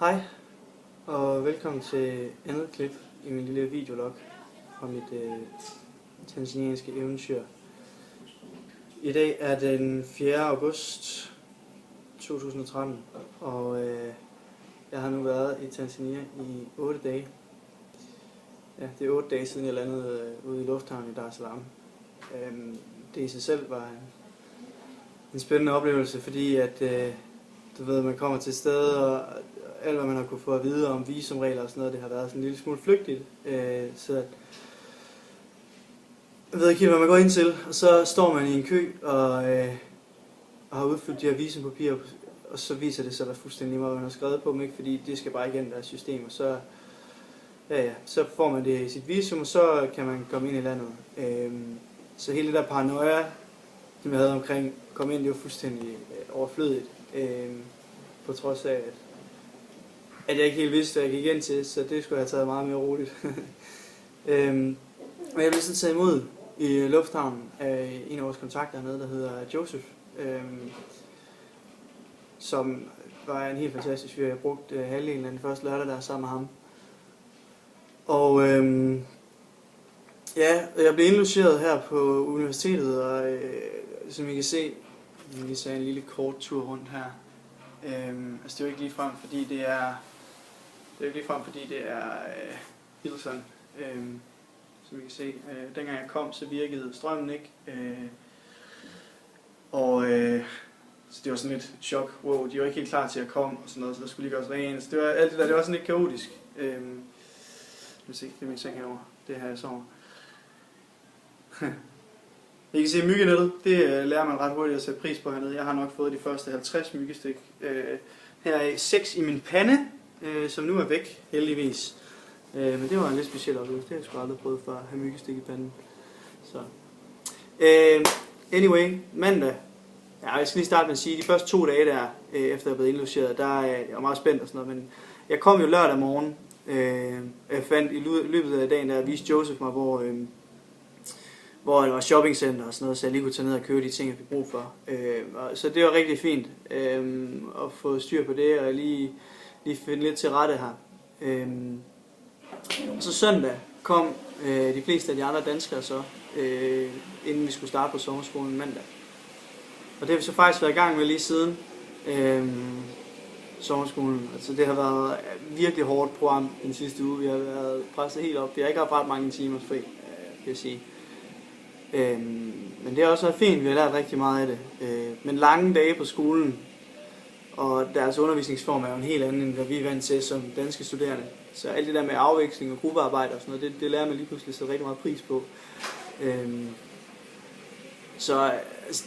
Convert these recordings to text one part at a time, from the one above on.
Hej og velkommen til andet klip i min lille videolog fra mit tanzanianske eventyr. I dag er den 4. august 2013, og jeg har nu været i Tanzania i 8 dage. Ja, det er 8 dage siden jeg landede ude i lufthavnen i Dar es Salaam. Det i sig selv var en spændende oplevelse, fordi at du ved, man kommer til et sted, og alt hvad man har kunne få at vide om visumregler og sådan noget, det har været sådan en lille smule flygtigt. Så jeg ved ikke helt, hvad man går ind til, og så står man i en kø og har udfyldt de her visumpapirer, og så viser det sig, at der er fuldstændig meget, man har skrevet på dem, ikke? Fordi det skal bare igennem deres system, og så, så får man det i sit visum, og så kan man komme ind i landet. Så hele det der paranoia, som jeg havde omkring at komme ind, det var fuldstændig overflødigt, på trods af, at jeg ikke helt vidste, hvad jeg gik ind til, så det skulle jeg have taget meget mere roligt. Og jeg blev så taget imod i lufthavnen af en af vores kontakter hernede, der hedder Joseph, som var en helt fantastisk fyr. Jeg brugte halvdelen af den første lørdag der sammen med ham. Og ja, jeg blev indlogeret her på universitetet, og som I kan se, jeg lige tage en lille kort tur rundt her. Altså det er jo ikke ligefrem, fordi det er Hilton. Som I kan se, dengang jeg kom, så virkede strømmen ikke. Så det var sådan lidt chok. Wow, de var ikke helt klar til at komme og sådan noget, så der skulle lige gøres rent. Så det var alt det der, det var sådan lidt kaotisk. Se, det er min seng herovre. Det her jeg sover. I kan se myggenettet, det lærer man ret hurtigt at sætte pris på hernede. Jeg har nok fået de første 50 myggestik. Her er 6 i min pande, som nu er væk, heldigvis. Men det var en lidt speciel oplevelse. Det har jeg sgu aldrig prøvet for at have myggestik i panden. Så. Anyway, mandag. Ja, jeg skal lige starte med at sige, de første 2 dage der, efter jeg blev indlogeret, der jeg var meget spændt og sådan noget. Men jeg kom jo lørdag morgen. Jeg fandt i løbet af dagen, der viste Joseph mig, hvor det var shoppingcenter og sådan noget, så jeg lige kunne tage ned og købe de ting, jeg fik brug for. Så det var rigtig fint at få styr på det, og lige finde lidt til rette her. Så søndag kom de fleste af de andre danskere så, inden vi skulle starte på sommerskolen mandag. Og det har vi så faktisk været i gang med lige siden sommerskolen. Altså det har været virkelig hårdt program den sidste uge. Vi har været presset helt op. Vi har ikke haft ret mange timer fri, kan jeg sige. Men det har også været fint. Vi har lært rigtig meget af det. Men lange dage på skolen, og deres undervisningsform er jo en helt anden, end hvad vi er vant til som danske studerende. Så alt det der med afveksling og gruppearbejde og sådan noget, det lærer man lige pludselig så rigtig meget pris på. Så altså,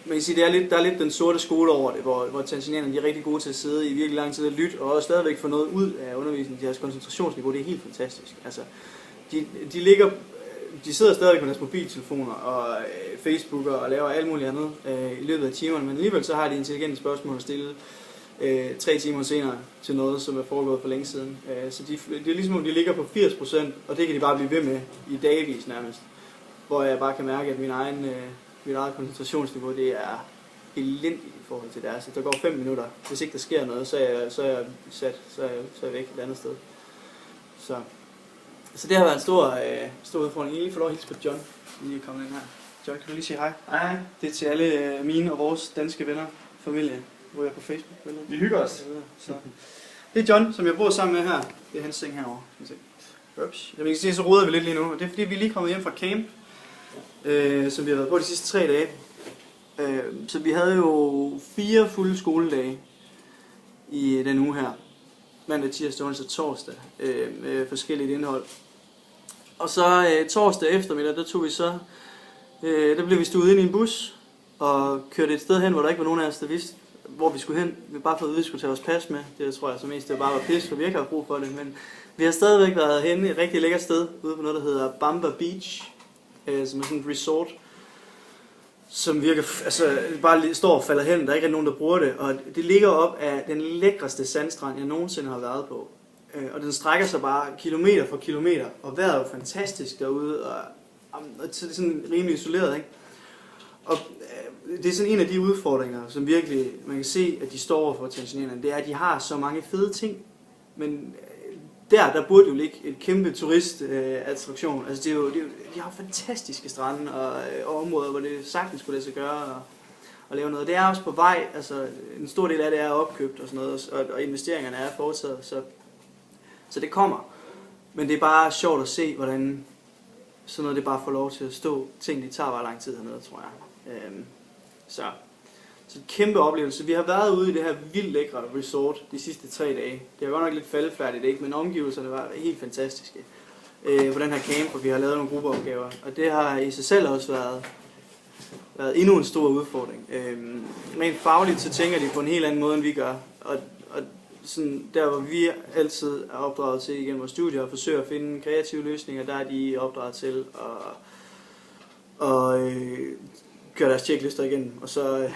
man kan sige, der er lidt den sorte skole over det, hvor tanzanianerne er rigtig gode til at sidde i virkelig lang tid og lytte, og stadigvæk få noget ud af undervisningen. Deres koncentrationsniveau, det er helt fantastisk. Altså, de sidder stadigvæk med deres mobiltelefoner og Facebook og laver alt muligt andet i løbet af timerne, men alligevel så har de intelligente spørgsmål at stille 3 timer senere til noget, som er foregået for længe siden. Så det er ligesom, de ligger på 80%, og det kan de bare blive ved med i dagvis nærmest. Hvor jeg bare kan mærke, at mit eget koncentrationsniveau, det er elendigt i forhold til deres. Der går 5 minutter. Hvis ikke der sker noget, så er jeg sat, så er jeg væk et andet sted. Så det har været en stor udfordring. Jeg lige får lov at hilse på John, som lige er kommet ind her. John, kan du lige sige hej? Hej. Det er til alle mine og vores danske venner, familie, hvor jeg er på Facebook. Vi hygger os. Så. Det er John, som jeg bor sammen med her. Det er hans seng herovre. Jeg kan sige, så roder vi lidt lige nu. Det er fordi, vi er lige kommet hjem fra camp, som vi har været på de sidste 3 dage. Så vi havde jo 4 fulde skoledage i den uge her. Mandag, tirsdag, onsdag og torsdag med forskelligt indhold. Og så torsdag eftermiddag, der blev vi stuet ind i en bus og kørte et sted hen, hvor der ikke var nogen af os, der vidste, hvor vi skulle hen. Vi havde bare fået at vide, at vi skulle tage vores pas med. Det tror jeg så mest, det bare var pis, for vi ikke har brug for det. Men vi har stadigvæk været henne i et rigtig lækkert sted, ude på noget, der hedder Bamba Beach, som er sådan et resort, som virker, altså bare står og falder hen, der er ikke nogen, der bruger det, og det ligger op af den lækreste sandstrand, jeg nogensinde har været på. Og den strækker sig bare kilometer for kilometer, og vejret er jo fantastisk derude, og så det er sådan rimelig isoleret, ikke? Og det er sådan en af de udfordringer, som virkelig man kan se, at de står over for tanzanierne. Det er, at de har så mange fede ting, men der burde jo ligge et kæmpe turistattraktion. Altså de har fantastiske strande og områder, hvor det sagtens skulle lade sig gøre og lave noget. Det er også på vej, altså en stor del af det er opkøbt og sådan noget, og investeringerne er foretaget, så det kommer. Men det er bare sjovt at se, hvordan sådan noget det bare får lov til at stå. Ting, de tager bare lang tid hernede, tror jeg. Så en kæmpe oplevelse. Vi har været ude i det her vildt lækre resort de sidste 3 dage. Det er godt nok lidt faldefærdigt, ikke? Men omgivelserne var helt fantastiske på den her camp, hvor vi har lavet nogle gruppeopgaver. Og det har i sig selv også været endnu en stor udfordring. Rent fagligt så tænker de på en helt anden måde, end vi gør. Og sådan, der hvor vi altid er opdraget til igennem vores studier og forsøger at finde kreative løsninger, der er de opdraget til at gøre deres checklister igen, og så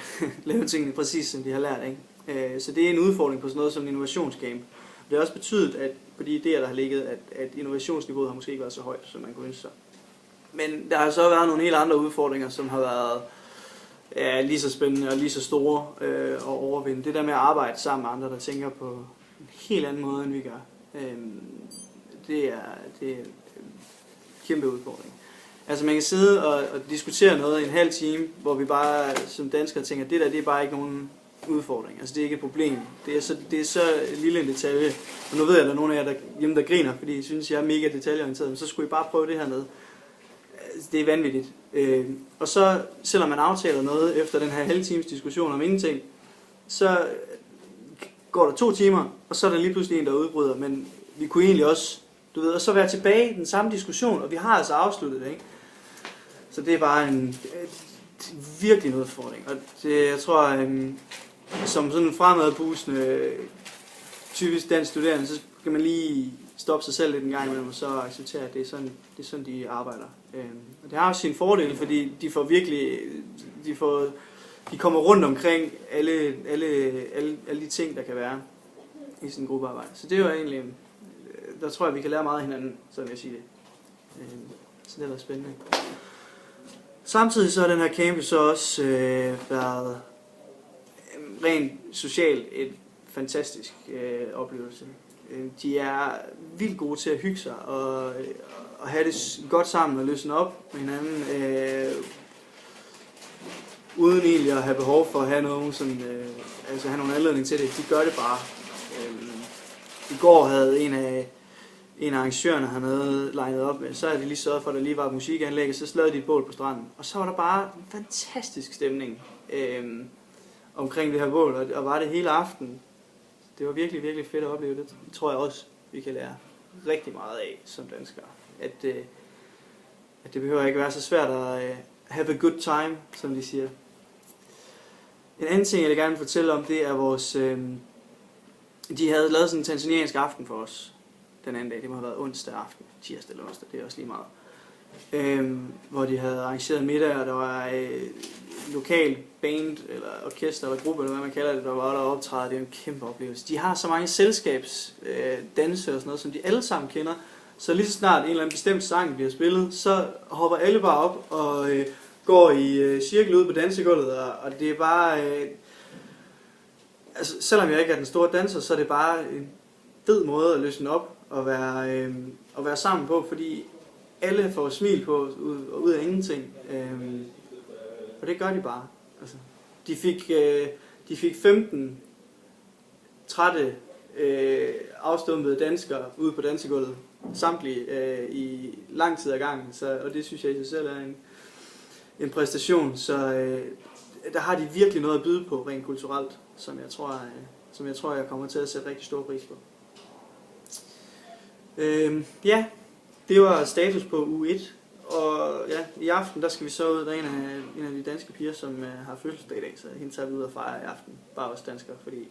lave tingene præcis som de har lært. Ikke? Så det er en udfordring på sådan noget som en innovationscamp. Det har også betydet, at på de idéer, der har ligget, at innovationsniveauet har måske ikke været så højt, som man kunne ønske sig. Men der har så været nogle helt andre udfordringer, som har været lige så spændende og lige så store at overvinde. Det der med at arbejde sammen med andre, der tænker på en helt anden måde, end vi gør, det er en kæmpe udfordring. Altså man kan sidde og diskutere noget i en halv time, hvor vi bare som danskere tænker, at det er bare ikke nogen udfordring. Altså det er ikke et problem. Det er så lille en detalje. Og nu ved jeg, at der er nogle af jer hjemme, der griner, fordi I synes, jeg er mega detaljeorienteret. Men så skulle I bare prøve det hernede. Det er vanvittigt. Og så, selvom man aftaler noget efter den her halve times diskussion om ingenting, så går der 2 timer, og så er der lige pludselig en, der udbryder. Men vi kunne egentlig også, og så være tilbage i den samme diskussion, og vi har altså afsluttet det, ikke? Så det er bare en virkelig en udfordring. Og det, jeg tror, som sådan en fremadpustende typisk dansk studerende, så kan man lige stoppe sig selv lidt en gang imellem, og så acceptere, at det er sådan de arbejder. Og det har også sin fordel, fordi de får virkelig, de kommer rundt omkring alle de ting, der kan være i sådan en gruppearbejde. Så det er jo egentlig, der tror jeg, vi kan lære meget af hinanden, så vil jeg sige det. Så det har været spændende. Samtidig så har den her campus så også været rent socialt et fantastisk oplevelse. De er vildt gode til at hygge sig og have det godt sammen og løsne op med hinanden, uden egentlig at have behov for at have nogen sådan, altså have nogen anledning til det. De gør det bare. I går havde en af arrangørerne hernede legnet op med, så havde de lige sørget for, at der lige var et musikanlæg, og så lavede de et bål på stranden. Og så var der bare en fantastisk stemning omkring det her bål, og var det hele aften. Det var virkelig, virkelig fedt at opleve det. Det tror jeg også, vi kan lære rigtig meget af som danskere. At det behøver ikke være så svært at have a good time, som de siger. En anden ting, jeg vil gerne fortælle om, det er vores... de havde lavet sådan en tanzaniansk aften for os den anden dag. Det må have været onsdag aften, tirsdag eller onsdag, det er også lige meget. Hvor de havde arrangeret middag, og der var lokal band, eller orkester, eller gruppe, eller hvad man kalder det, der var der optræde. Det er en kæmpe oplevelse. De har så mange selskabsdanse og sådan noget, som de alle sammen kender. Så lige så snart en eller anden bestemt sang bliver spillet, så hopper alle bare op og går i cirkel ud på dansegulvet, og det er bare... altså, selvom jeg ikke er den store danser, så er det bare en fed måde at løsne op og være sammen på, fordi alle får smil på ud af ingenting. Og det gør de bare. Altså, de fik 15 trætte, afstumpede danskere ude på dansegulvet, samtlige i lang tid ad gangen, og det synes jeg i sig selv er en præstation. Så der har de virkelig noget at byde på rent kulturelt, som jeg tror, jeg kommer til at sætte rigtig stor pris på. Ja, det var status på uge 1. Og ja, i aften, der skal vi så ud, der er en af de danske piger, som har fødselsdag i dag, så hende tager vi ud og fejre i aften, bare os danskere, fordi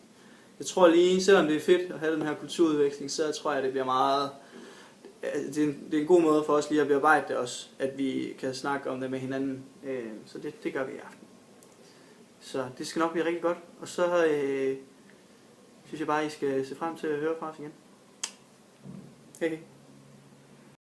jeg tror lige, selvom det er fedt at have den her kulturudveksling, så tror jeg, det bliver meget, det er en god måde for os lige at bearbejde det også, at vi kan snakke om det med hinanden, så det gør vi i aften. Så det skal nok blive rigtig godt, og så synes jeg bare, I skal se frem til at høre fra os igen. Hej.